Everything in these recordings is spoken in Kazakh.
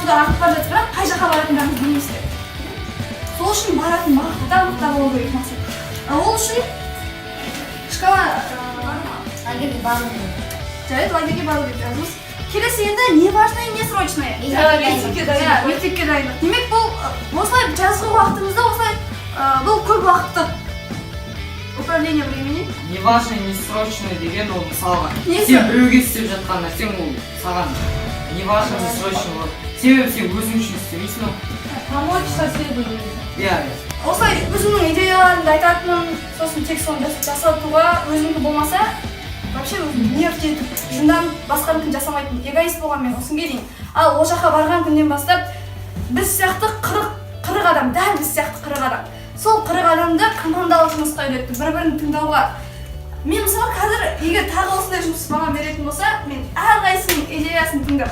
суда ағып бара жатыр, бірақ қай жаққа баратындарыңызды білмейсіздер. Сол үшін баратын бағытта анықтап алу керек мақсат. Ол үшін шкала лагерге бару керек. жарайды, лагерге бару керек жазыңыз. Келесі енді не важное, не срочное. Мектепке дайындық. Демек бұл осылай жазғы уақытымызда осылай бұл көп уақытты управление времени. Не важно, не срочно деген ол мысалға. Несі? Сен біреуге істеп жатқан нәрсең ол саған не важно, не срочно болады. Себебі сен өзің үшін істемейсің ғой. Помочь соседу деген. Иә. Осылай өзімнің идеяларымды айтатынмын, сосын тек соны жасатуға өзімді болмаса, вообще өзім нерв жетіп, жынданып, басқаныкін жасамайтын эгоист болған мен осынге дейін. Ал ол жаққа барған күннен бастап біз сияқты 40 адам, дәл біз сияқты 40 адам. Сол 40 адамды командалық жұмысқа үйретті, бір-бірін тыңдауға. Мен мысалы қазір егер тағы осындай жұмыс маған беретін болса, мен әрқайсының идеясын тыңдап,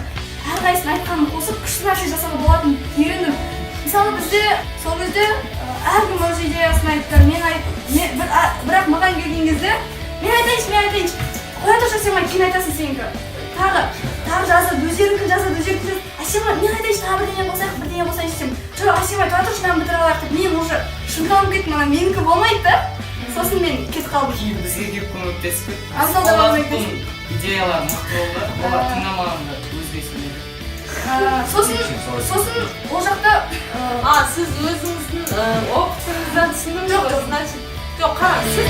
әрқайсының айтқанын қосып күшті нәрсе жасауға болатынын үйрендім. Мысалы бізде сол кезде әркім өз идеясын айтты, бірақ маған келген кезде мен айтайыншы, қоя тұршы сен кейін айтасың сенікі. Тағы жазады, өздеріңкін жазады. Асема, мен айтайыншы, тағы бірдеңе болсайыншы десем. Жоқ, Асема, тұра тұршы, мен бітіре алайық деп, мен уже шынқалып кеттім, менікі болмайды да. Сосын мен кетіп қалдым. Кейін бізге келіп көмектесіп кетті. Абзалда көмектесіп. Идеялар мықты болды, олар тыңдамағанда өзге сөйледі. Сосын ол жақта Сіз өзіңіздің опытыңыздан түсіндіңіз ғой, значит, жоқ, қараңыз, сіз